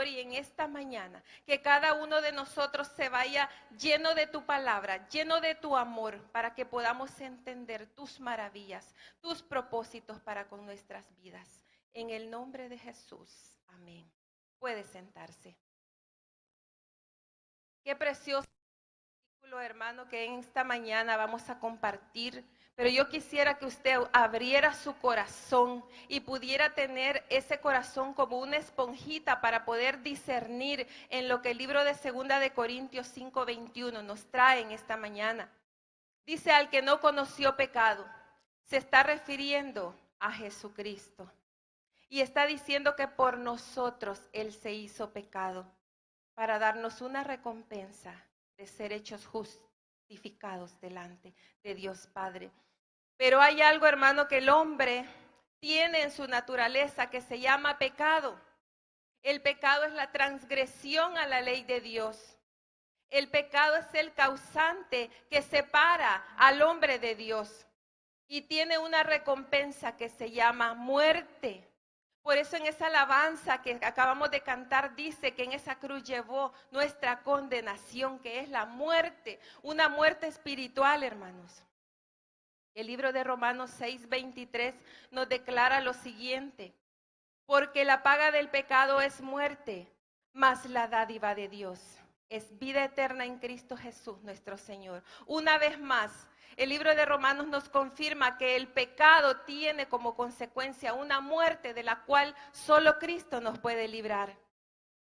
Señor, y en esta mañana, que cada uno de nosotros se vaya lleno de tu palabra, lleno de tu amor, para que podamos entender tus maravillas, tus propósitos para con nuestras vidas. En el nombre de Jesús, amén. Puede sentarse. Qué precioso versículo, hermano, que en esta mañana vamos a compartir. Pero yo quisiera que usted abriera su corazón y pudiera tener ese corazón como una esponjita para poder discernir en lo que el libro de 2 de Corintios 5:21 nos trae en esta mañana. Dice: al que no conoció pecado, se está refiriendo a Jesucristo. Y está diciendo que por nosotros Él se hizo pecado, para darnos una recompensa de ser hechos justificados delante de Dios Padre. Pero hay algo, hermano, que el hombre tiene en su naturaleza que se llama pecado. El pecado es la transgresión a la ley de Dios. El pecado es el causante que separa al hombre de Dios y tiene una recompensa que se llama muerte. Por eso en esa alabanza que acabamos de cantar dice que en esa cruz llevó nuestra condenación, que es la muerte, una muerte espiritual, hermanos. El libro de Romanos 6:23 nos declara lo siguiente: porque la paga del pecado es muerte, mas la dádiva de Dios es vida eterna en Cristo Jesús nuestro Señor. Una vez más, el libro de Romanos nos confirma que el pecado tiene como consecuencia una muerte de la cual solo Cristo nos puede librar.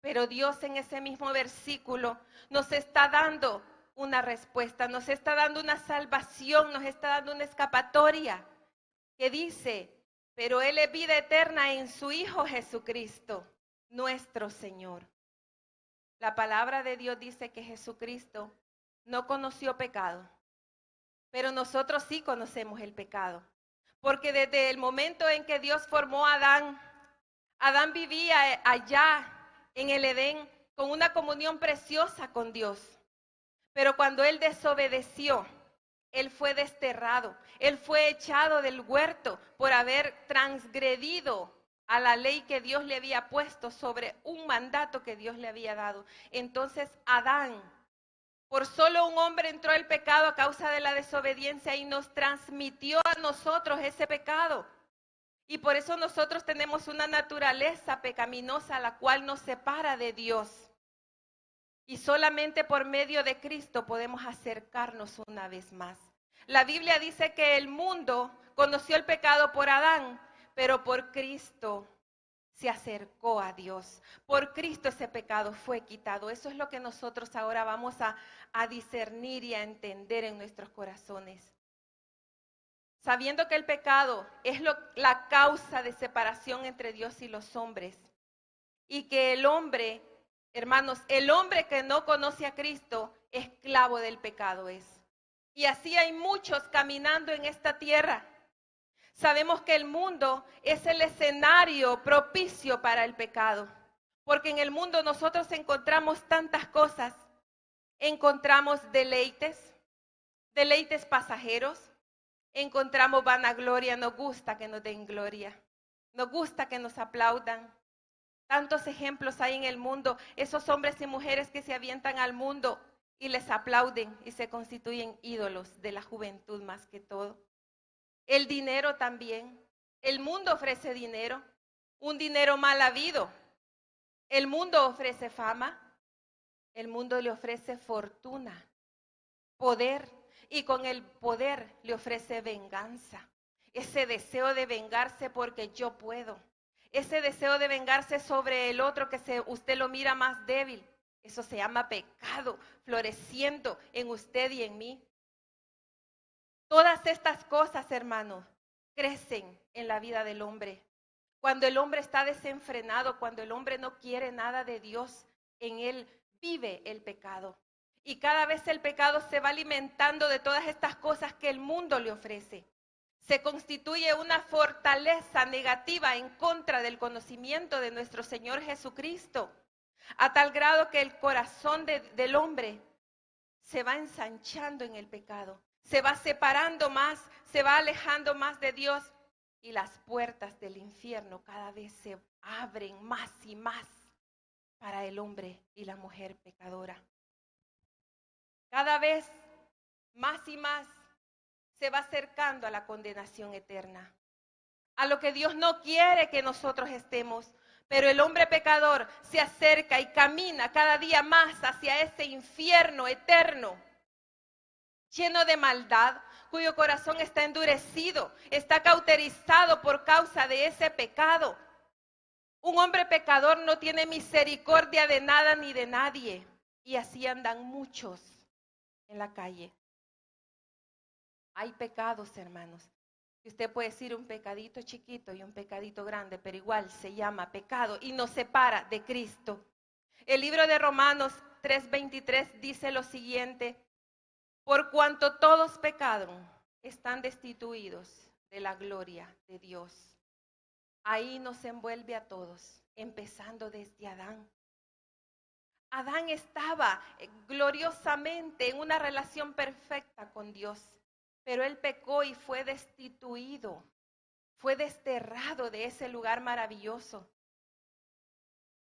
Pero Dios en ese mismo versículo nos está dando una respuesta, nos está dando una salvación, nos está dando una escapatoria que dice: pero Él es vida eterna en su Hijo Jesucristo, nuestro Señor. La palabra de Dios dice que Jesucristo no conoció pecado, pero nosotros sí conocemos el pecado. Porque desde el momento en que Dios formó a Adán, Adán vivía allá en el Edén con una comunión preciosa con Dios. Pero cuando él desobedeció, él fue desterrado, él fue echado del huerto por haber transgredido a la ley que Dios le había puesto sobre un mandato que Dios le había dado. Entonces Adán, por solo un hombre entró el pecado a causa de la desobediencia y nos transmitió a nosotros ese pecado. Y por eso nosotros tenemos una naturaleza pecaminosa la cual nos separa de Dios. Y solamente por medio de Cristo podemos acercarnos una vez más. La Biblia dice que el mundo conoció el pecado por Adán, pero por Cristo se acercó a Dios. Por Cristo ese pecado fue quitado. Eso es lo que nosotros ahora vamos a discernir y a entender en nuestros corazones. Sabiendo que el pecado es la causa de separación entre Dios y los hombres. Y que el hombre, hermanos, el hombre que no conoce a Cristo, esclavo del pecado es. Y así hay muchos caminando en esta tierra. Sabemos que el mundo es el escenario propicio para el pecado. Porque en el mundo nosotros encontramos tantas cosas. Encontramos deleites pasajeros. Encontramos vanagloria, nos gusta que nos den gloria. Nos gusta que nos aplaudan. Tantos ejemplos hay en el mundo, esos hombres y mujeres que se avientan al mundo y les aplauden y se constituyen ídolos de la juventud más que todo. El dinero también. El mundo ofrece dinero, un dinero mal habido. El mundo ofrece fama, el mundo le ofrece fortuna, poder, y con el poder le ofrece venganza. Ese deseo de vengarse porque yo puedo. Ese deseo de vengarse sobre el otro que usted lo mira más débil. Eso se llama pecado floreciendo en usted y en mí. Todas estas cosas, hermanos, crecen en la vida del hombre. Cuando el hombre está desenfrenado, cuando el hombre no quiere nada de Dios, en él vive el pecado. Y cada vez el pecado se va alimentando de todas estas cosas que el mundo le ofrece. Se constituye una fortaleza negativa en contra del conocimiento de nuestro Señor Jesucristo, a tal grado que el corazón del hombre se va ensanchando en el pecado, se va separando más, se va alejando más de Dios, y las puertas del infierno cada vez se abren más y más el hombre y la mujer pecadora. Cada vez más y más se va acercando a la condenación eterna, a lo que Dios no quiere que nosotros estemos. Pero el hombre pecador se acerca y camina cada día más hacia ese infierno eterno, lleno de maldad, cuyo corazón está endurecido, está cauterizado por causa de ese pecado. Un hombre pecador no tiene misericordia de nada ni de nadie. Y así andan muchos en la calle. Hay pecados, hermanos. Y usted puede decir un pecadito chiquito y un pecadito grande, pero igual se llama pecado y nos separa de Cristo. El libro de Romanos 3:23 dice lo siguiente: por cuanto todos pecaron, están destituidos de la gloria de Dios. Ahí nos envuelve a todos, empezando desde Adán. Adán estaba gloriosamente en una relación perfecta con Dios, pero él pecó y fue destituido, fue desterrado de ese lugar maravilloso,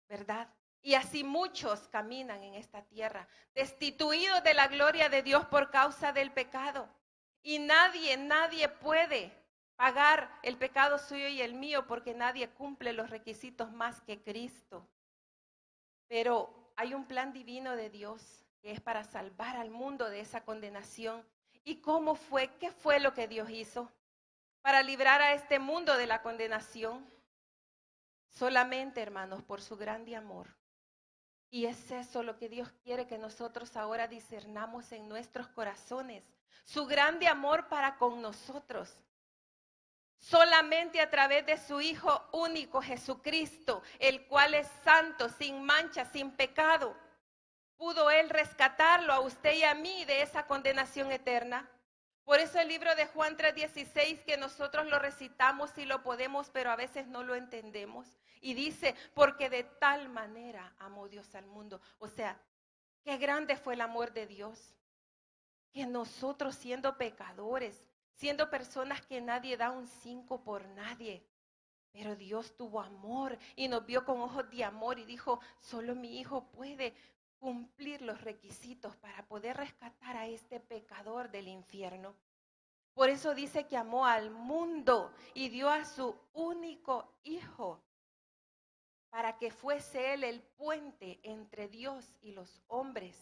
¿verdad? Y así muchos caminan en esta tierra, destituidos de la gloria de Dios por causa del pecado. Y nadie puede pagar el pecado suyo y el mío, porque nadie cumple los requisitos más que Cristo. Pero hay un plan divino de Dios que es para salvar al mundo de esa condenación. ¿Y cómo fue? ¿Qué fue lo que Dios hizo para librar a este mundo de la condenación? Solamente, hermanos, por su grande amor. Y es eso lo que Dios quiere que nosotros ahora discernamos en nuestros corazones. Su grande amor para con nosotros. Solamente a través de su Hijo único, Jesucristo, el cual es santo, sin mancha, sin pecado, pudo Él rescatarlo a usted y a mí de esa condenación eterna. Por eso el libro de Juan 3:16, que nosotros lo recitamos y lo podemos, pero a veces no lo entendemos. Y dice, porque de tal manera amó Dios al mundo. O sea, qué grande fue el amor de Dios. Que nosotros, siendo pecadores, siendo personas que nadie da un 5 por nadie, pero Dios tuvo amor y nos vio con ojos de amor y dijo, solo mi Hijo puede cumplir los requisitos para poder rescatar a este pecador del infierno. Por eso dice que amó al mundo y dio a su único Hijo para que fuese Él el puente entre Dios y los hombres.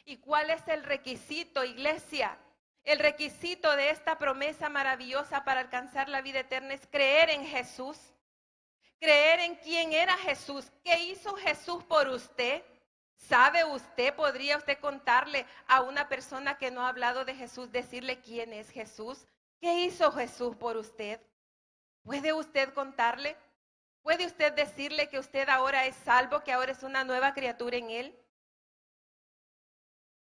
¿Y cuál es el requisito, iglesia? El requisito de esta promesa maravillosa para alcanzar la vida eterna es creer en Jesús. Creer en quién era Jesús. ¿Qué hizo Jesús por usted? ¿Sabe usted? ¿Podría usted contarle a una persona que no ha hablado de Jesús, decirle quién es Jesús? ¿Qué hizo Jesús por usted? ¿Puede usted contarle? ¿Puede usted decirle que usted ahora es salvo, que ahora es una nueva criatura en Él?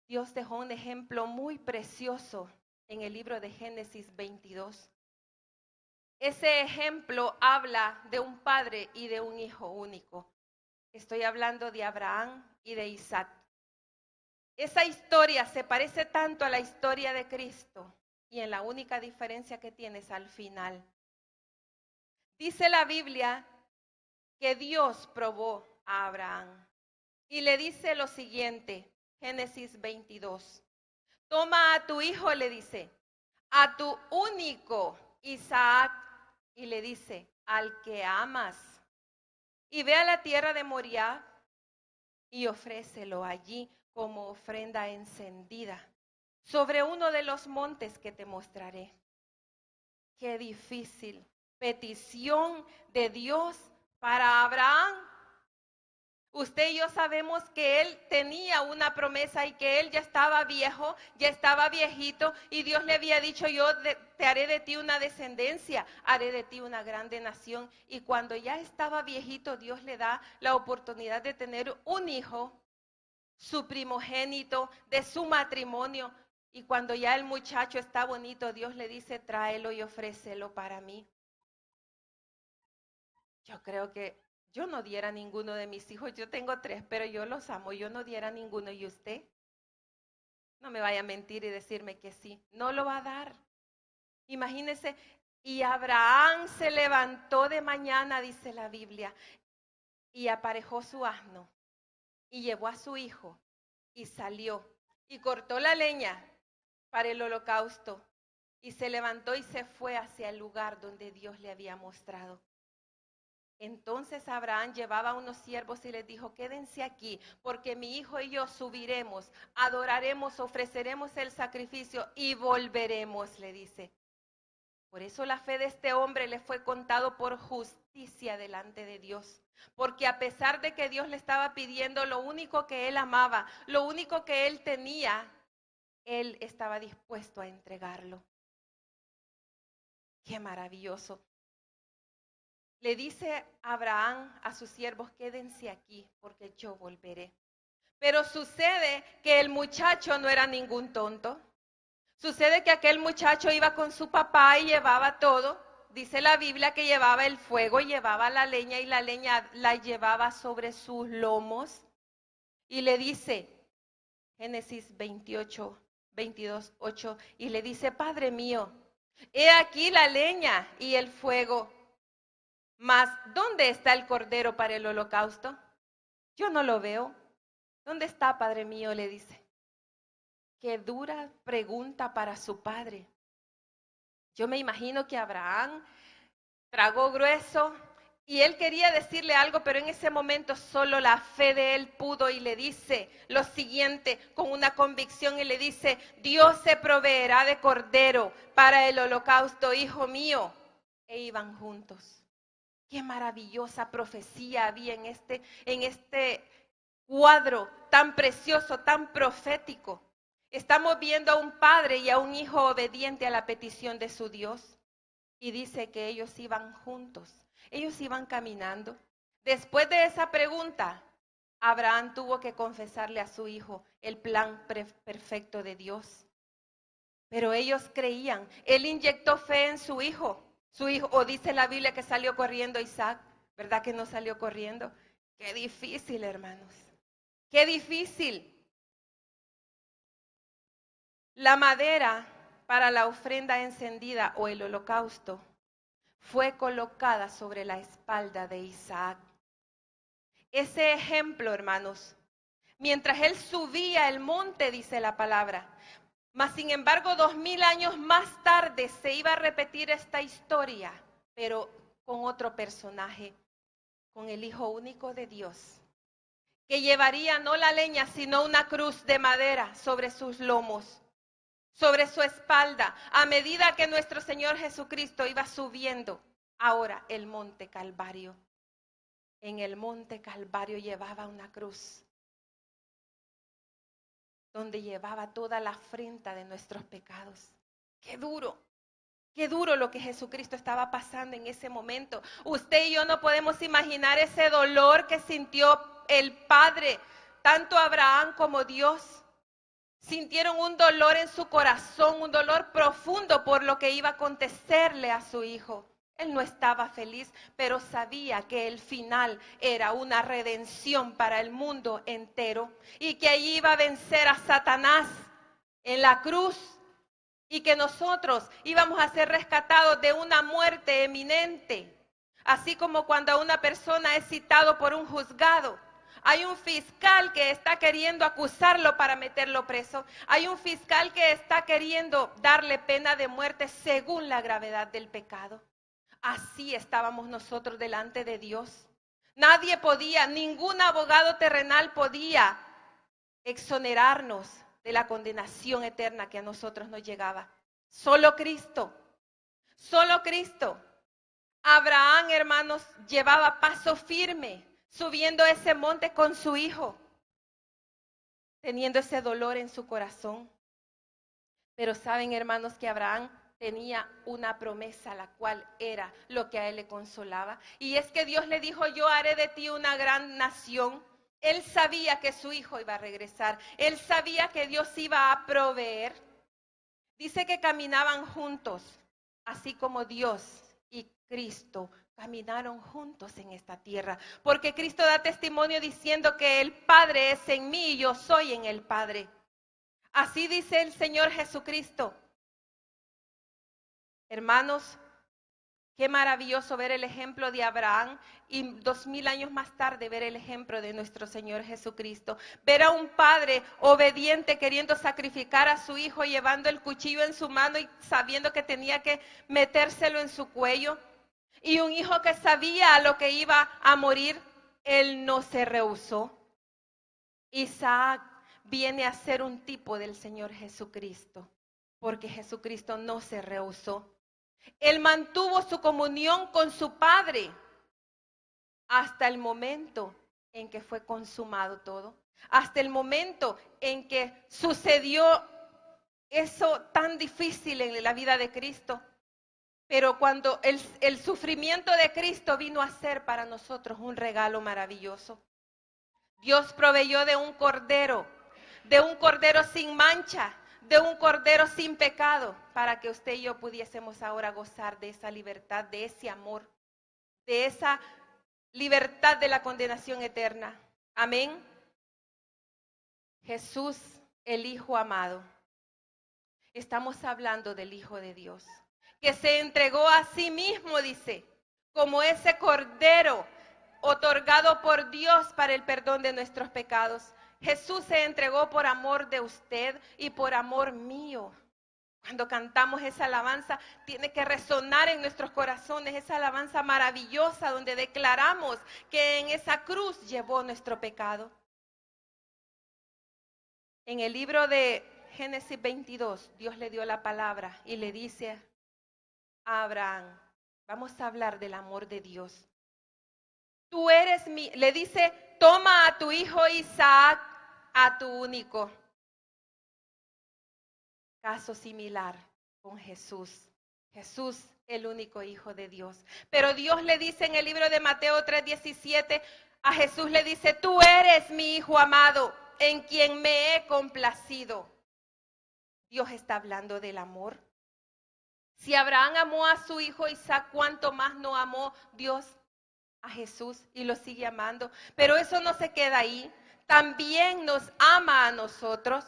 Dios dejó un ejemplo muy precioso en el libro de Génesis 22. Ese ejemplo habla de un padre y de un hijo único. Estoy hablando de Abraham y de Isaac. Esa historia se parece tanto a la historia de Cristo y en la única diferencia que tiene es al final. Dice la Biblia que Dios probó a Abraham y le dice lo siguiente, Génesis 22. Toma a tu hijo, le dice, a tu único Isaac, y le dice, al que amas, y ve a la tierra de Moriah y ofrécelo allí como ofrenda encendida sobre uno de los montes que te mostraré. Qué difícil petición de Dios para Abraham. Usted y yo sabemos que él tenía una promesa y que él ya estaba viejo, ya estaba viejito, y Dios le había dicho, te haré de ti una descendencia, haré de ti una grande nación. Y cuando ya estaba viejito, Dios le da la oportunidad de tener un hijo, su primogénito de su matrimonio. Y cuando ya el muchacho está bonito, Dios le dice, tráelo y ofrécelo para mí. Yo creo que yo no diera ninguno de mis hijos. Yo tengo 3, pero yo los amo. Yo no diera ninguno. ¿Y usted? No me vaya a mentir y decirme que sí. No lo va a dar. Imagínese. Y Abraham se levantó de mañana, dice la Biblia, y aparejó su asno. y llevó a su hijo y salió y cortó la leña para el holocausto y se levantó y se fue hacia el lugar donde Dios le había mostrado. Entonces Abraham llevaba a unos siervos y les dijo: quédense aquí, porque mi hijo y yo subiremos, adoraremos, ofreceremos el sacrificio y volveremos, le dice. Por eso la fe de este hombre le fue contado por justicia delante de Dios. Porque a pesar de que Dios le estaba pidiendo lo único que él amaba, lo único que él tenía, él estaba dispuesto a entregarlo. Qué maravilloso. Le dice Abraham a sus siervos: quédense aquí porque yo volveré. Pero sucede que el muchacho no era ningún tonto. Sucede que aquel muchacho iba con su papá y llevaba todo. Dice la Biblia que llevaba el fuego, llevaba la leña y la leña la llevaba sobre sus lomos. Y le dice, Génesis 28, 22, 8, y le dice: Padre mío, he aquí la leña y el fuego. Mas, ¿dónde está el cordero para el holocausto? Yo no lo veo. ¿Dónde está, padre mío? Le dice. Qué dura pregunta para su padre. Yo me imagino que Abraham tragó grueso y él quería decirle algo, pero en ese momento solo la fe de él pudo, y le dice lo siguiente con una convicción y le dice: Dios se proveerá de cordero para el holocausto, hijo mío. E iban juntos. Qué maravillosa profecía había en este cuadro tan precioso, tan profético. Estamos viendo a un padre y a un hijo obediente a la petición de su Dios. Y dice que ellos iban juntos, ellos iban caminando. Después de esa pregunta, Abraham tuvo que confesarle a su hijo el plan perfecto de Dios. Pero ellos creían, él inyectó fe en su hijo, o dice la Biblia que salió corriendo Isaac, ¿verdad que no salió corriendo? Qué difícil, hermanos, qué difícil. La madera para la ofrenda encendida o el holocausto fue colocada sobre la espalda de Isaac. Ese ejemplo, hermanos, mientras él subía el monte, dice la palabra, mas sin embargo 2000 años más tarde se iba a repetir esta historia, pero con otro personaje, con el Hijo único de Dios, que llevaría no la leña, sino una cruz de madera sobre sus lomos, sobre su espalda, a medida que nuestro Señor Jesucristo iba subiendo ahora el monte Calvario. En el monte Calvario llevaba una cruz, donde llevaba toda la afrenta de nuestros pecados. Qué duro lo que Jesucristo estaba pasando en ese momento. Usted y yo no podemos imaginar ese dolor que sintió el Padre, tanto Abraham como Dios. Sintieron un dolor en su corazón, un dolor profundo por lo que iba a acontecerle a su hijo. Él no estaba feliz, pero sabía que el final era una redención para el mundo entero y que allí iba a vencer a Satanás en la cruz y que nosotros íbamos a ser rescatados de una muerte eminente. Así como cuando a una persona es citado por un juzgado, hay un fiscal que está queriendo acusarlo para meterlo preso. Hay un fiscal que está queriendo darle pena de muerte según la gravedad del pecado. Así estábamos nosotros delante de Dios. Nadie podía, ningún abogado terrenal podía exonerarnos de la condenación eterna que a nosotros nos llegaba. Solo Cristo, solo Cristo. Abraham, hermanos, llevaba paso firme, subiendo ese monte con su hijo, teniendo ese dolor en su corazón. Pero saben, hermanos, que Abraham tenía una promesa, la cual era lo que a él le consolaba. Y es que Dios le dijo: yo haré de ti una gran nación. Él sabía que su hijo iba a regresar. Él sabía que Dios iba a proveer. Dice que caminaban juntos, así como Dios y Cristo caminaron juntos en esta tierra. Porque Cristo da testimonio diciendo que el Padre es en mí y yo soy en el Padre. Así dice el Señor Jesucristo. Hermanos, Qué maravilloso ver el ejemplo de Abraham y 2000 años más tarde ver el ejemplo de nuestro Señor Jesucristo. Ver a un padre obediente queriendo sacrificar a su hijo, llevando el cuchillo en su mano y sabiendo que tenía que metérselo en su cuello. Y un hijo que sabía a lo que iba a morir, él no se rehusó. Isaac viene a ser un tipo del Señor Jesucristo, porque Jesucristo no se rehusó. Él mantuvo su comunión con su Padre hasta el momento en que fue consumado todo, hasta el momento en que sucedió eso tan difícil en la vida de Cristo. Pero cuando el sufrimiento de Cristo vino a ser para nosotros un regalo maravilloso. Dios proveyó de un cordero sin mancha, de un cordero sin pecado, para que usted y yo pudiésemos ahora gozar de esa libertad, de ese amor, de esa libertad de la condenación eterna. Amén. Jesús, el Hijo amado. Estamos hablando del Hijo de Dios, que se entregó a sí mismo, dice, como ese cordero otorgado por Dios para el perdón de nuestros pecados. Jesús se entregó por amor de usted y por amor mío. Cuando cantamos esa alabanza, tiene que resonar en nuestros corazones, esa alabanza maravillosa donde declaramos que en esa cruz llevó nuestro pecado. En el libro de Génesis 22, Dios le dio la palabra y le dice a Abraham, vamos a hablar del amor de Dios. Tú eres le dice, toma a tu hijo Isaac, a tu único. Caso similar con Jesús. Jesús, el único Hijo de Dios. Pero Dios le dice en el libro de Mateo 3:17, a Jesús le dice, tú eres mi Hijo amado, en quien me he complacido. Dios está hablando del amor. Si Abraham amó a su hijo Isaac, ¿cuánto más no amó Dios a Jesús y lo sigue amando? Pero eso no se queda ahí. También nos ama a nosotros.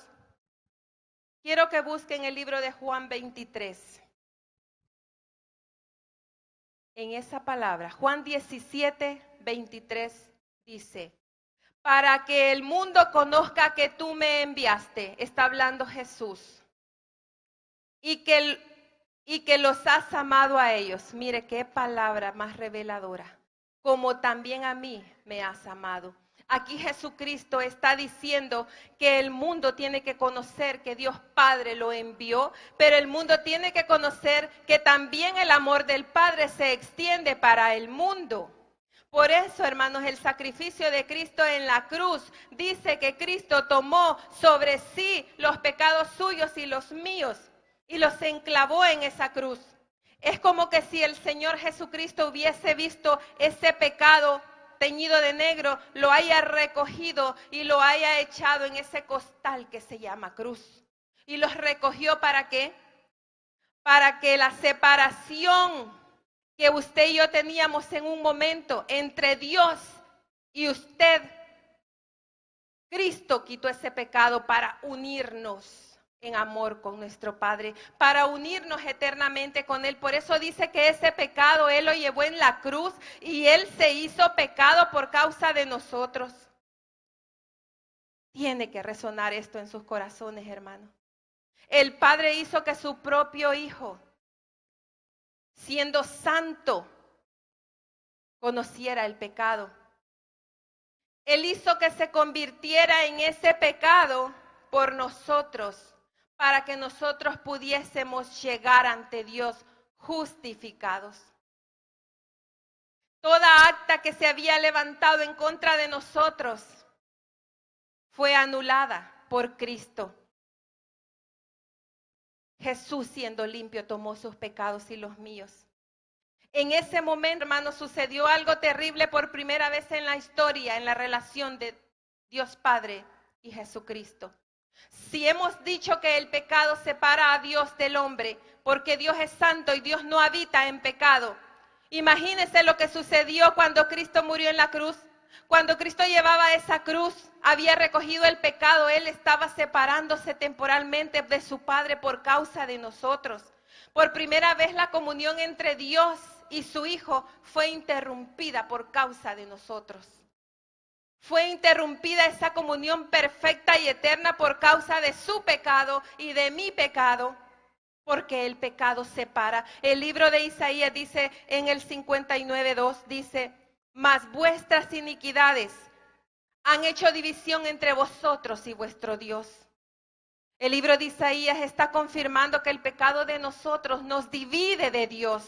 Quiero que busquen el libro de Juan 23. En esa palabra, Juan 17:23 dice, para que el mundo conozca que tú me enviaste, está hablando Jesús, y que los has amado a ellos. Mire qué palabra más reveladora, como también a mí me has amado. Aquí Jesucristo está diciendo que el mundo tiene que conocer que Dios Padre lo envió, pero el mundo tiene que conocer que también el amor del Padre se extiende para el mundo. Por eso, hermanos, el sacrificio de Cristo en la cruz dice que Cristo tomó sobre sí los pecados suyos y los míos y los enclavó en esa cruz. Es como que si el Señor Jesucristo hubiese visto ese pecado teñido de negro, lo haya recogido y lo haya echado en ese costal que se llama cruz. ¿Y los recogió para qué? Para que la separación que usted y yo teníamos en un momento entre Dios y usted, Cristo quitó ese pecado para unirnos en amor con nuestro Padre, para unirnos eternamente con Él. Por eso dice que ese pecado Él lo llevó en la cruz y Él se hizo pecado por causa de nosotros. Tiene que resonar esto en sus corazones, hermanos. El Padre hizo que su propio Hijo, siendo santo, conociera el pecado. Él hizo que se convirtiera en ese pecado por nosotros, para que nosotros pudiésemos llegar ante Dios justificados. Toda acta que se había levantado en contra de nosotros fue anulada por Cristo. Jesús, siendo limpio, tomó sus pecados y los míos. En ese momento, hermanos, sucedió algo terrible por primera vez en la historia, en la relación de Dios Padre y Jesucristo. Si hemos dicho que el pecado separa a Dios del hombre, porque Dios es santo y Dios no habita en pecado, imagínense lo que sucedió cuando Cristo murió en la cruz. Cuando Cristo llevaba esa cruz, había recogido el pecado, Él estaba separándose temporalmente de su Padre por causa de nosotros. Por primera vez la comunión entre Dios y su Hijo fue interrumpida por causa de nosotros. Fue interrumpida esa comunión perfecta y eterna por causa de su pecado y de mi pecado, porque el pecado separa. El libro de Isaías dice en el 59:2, dice, mas vuestras iniquidades han hecho división entre vosotros y vuestro Dios. El libro de Isaías está confirmando que el pecado de nosotros nos divide de Dios.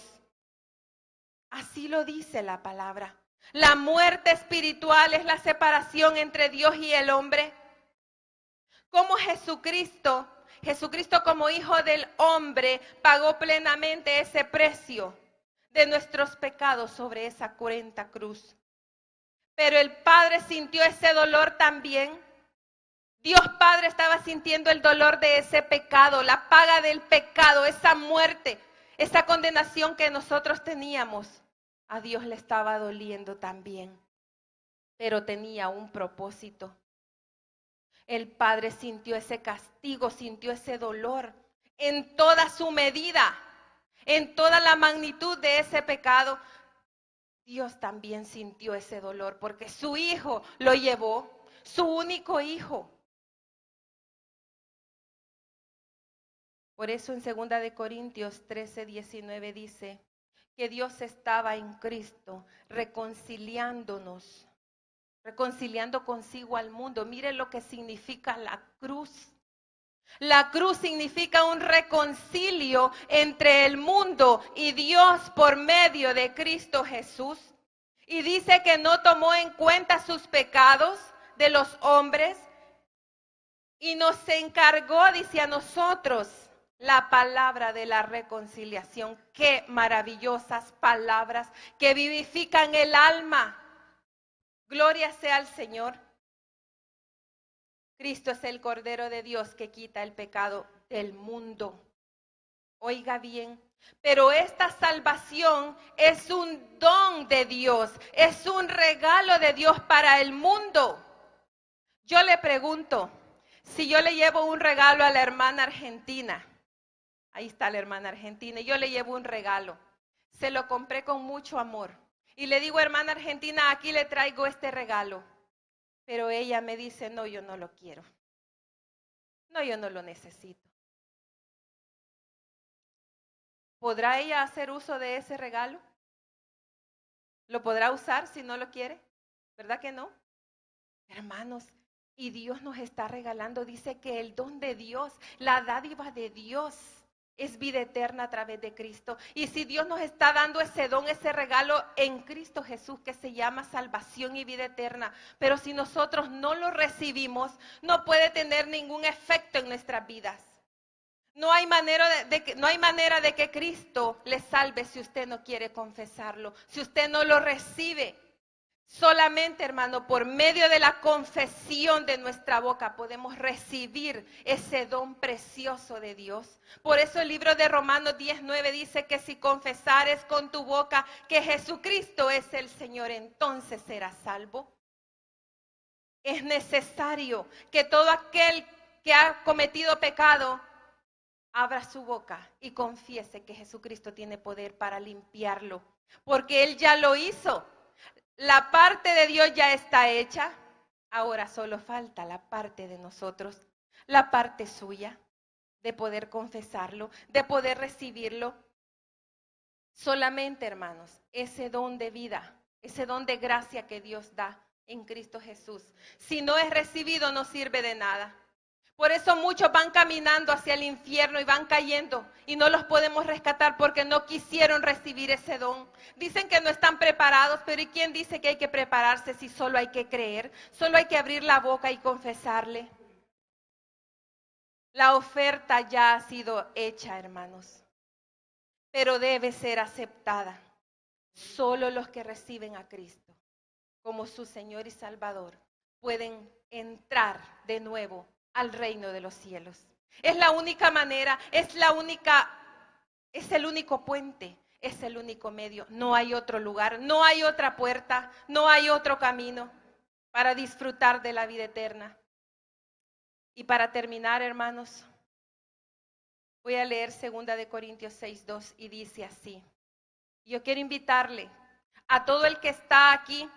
Así lo dice la palabra. La muerte espiritual es la separación entre Dios y el hombre. Como Jesucristo como hijo del hombre pagó plenamente ese precio de nuestros pecados sobre esa cruenta cruz. Pero el Padre sintió ese dolor también. Dios Padre estaba sintiendo el dolor de ese pecado, la paga del pecado, esa muerte, esa condenación que nosotros teníamos. A Dios le estaba doliendo también, pero tenía un propósito. El Padre sintió ese castigo, sintió ese dolor en toda su medida, en toda la magnitud de ese pecado. Dios también sintió ese dolor porque su Hijo lo llevó, su único Hijo. Por eso en 2 de Corintios 13:19 dice que Dios estaba en Cristo reconciliando consigo al mundo. Mire lo que significa la cruz. La cruz significa un reconcilio entre el mundo y Dios por medio de Cristo Jesús. Y dice que no tomó en cuenta sus pecados de los hombres y nos encargó, dice a nosotros, la palabra de la reconciliación. Qué maravillosas palabras que vivifican el alma. Gloria sea al Señor. Cristo es el Cordero de Dios que quita el pecado del mundo. Oiga bien, pero esta salvación es un don de Dios, es un regalo de Dios para el mundo. Yo le pregunto, si yo le llevo un regalo a la hermana argentina, ahí está la hermana argentina, y yo le llevo un regalo, se lo compré con mucho amor, y le digo, hermana argentina, aquí le traigo este regalo, pero ella me dice, no, yo no lo quiero, no, yo no lo necesito. ¿Podrá ella hacer uso de ese regalo? ¿Lo podrá usar si no lo quiere? ¿Verdad que no? Hermanos, y Dios nos está regalando, dice que el don de Dios, la dádiva de Dios es vida eterna a través de Cristo. Y si Dios nos está dando ese don, ese regalo en Cristo Jesús que se llama salvación y vida eterna, pero si nosotros no lo recibimos, no puede tener ningún efecto en nuestras vidas. No hay manera de que Cristo le salve si usted no quiere confesarlo, si usted no lo recibe. Solamente, hermano, por medio de la confesión de nuestra boca podemos recibir ese don precioso de Dios. Por eso el libro de Romanos 10:9 dice que si confesares con tu boca que Jesucristo es el Señor, entonces serás salvo. Es necesario que todo aquel que ha cometido pecado abra su boca y confiese que Jesucristo tiene poder para limpiarlo, porque Él ya lo hizo. La parte de Dios ya está hecha, ahora solo falta la parte de nosotros, la parte suya, de poder confesarlo, de poder recibirlo. Solamente, hermanos, ese don de vida, ese don de gracia que Dios da en Cristo Jesús, si no es recibido, no sirve de nada. Por eso muchos van caminando hacia el infierno y van cayendo y no los podemos rescatar porque no quisieron recibir ese don. Dicen que no están preparados, pero ¿y quién dice que hay que prepararse si solo hay que creer? Solo hay que abrir la boca y confesarle. La oferta ya ha sido hecha, hermanos, pero debe ser aceptada. Solo los que reciben a Cristo como su Señor y Salvador pueden entrar de nuevo al reino de los cielos. Es la única manera, es el único puente, es el único medio. No hay otro lugar, no hay otra puerta, no hay otro camino para disfrutar de la vida eterna. Y para terminar, hermanos, voy a leer 2 de Corintios 6:2 y dice así: Yo quiero invitarle a todo el que está aquí,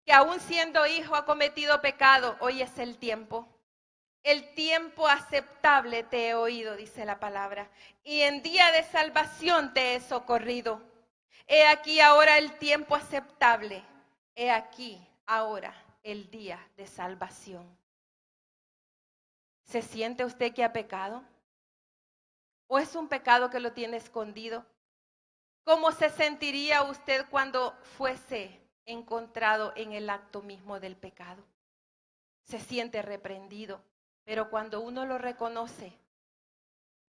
que aún siendo hijo ha cometido pecado, hoy es el tiempo. El tiempo aceptable te he oído, dice la palabra, y en día de salvación te he socorrido. He aquí ahora el tiempo aceptable, he aquí ahora el día de salvación. ¿Se siente usted que ha pecado? ¿O es un pecado que lo tiene escondido? ¿Cómo se sentiría usted cuando fuese encontrado en el acto mismo del pecado? Se siente reprendido, pero cuando uno lo reconoce,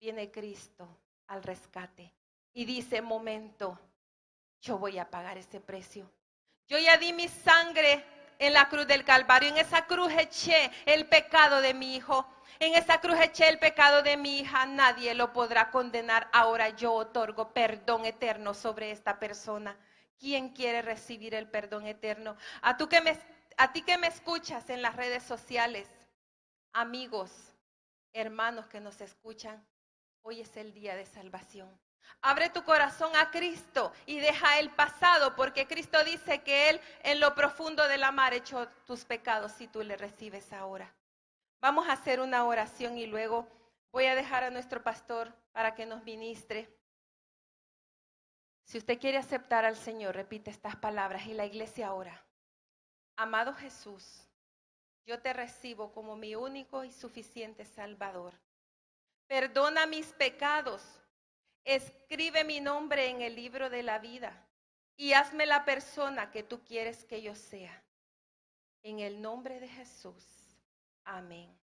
viene Cristo al rescate y dice, momento, yo voy a pagar ese precio. Yo ya di mi sangre en la cruz del Calvario, en esa cruz eché el pecado de mi hijo, en esa cruz eché el pecado de mi hija, nadie lo podrá condenar. Ahora yo otorgo perdón eterno sobre esta persona. ¿Quién quiere recibir el perdón eterno? A ti que me escuchas en las redes sociales, amigos, hermanos que nos escuchan, hoy es el día de salvación. Abre tu corazón a Cristo y deja el pasado, porque Cristo dice que Él en lo profundo de la mar echó tus pecados si tú le recibes ahora. Vamos a hacer una oración y luego voy a dejar a nuestro pastor para que nos ministre. Si usted quiere aceptar al Señor, repite estas palabras y la iglesia ora. Amado Jesús, yo te recibo como mi único y suficiente Salvador. Perdona mis pecados. Escribe mi nombre en el libro de la vida y hazme la persona que tú quieres que yo sea. En el nombre de Jesús. Amén.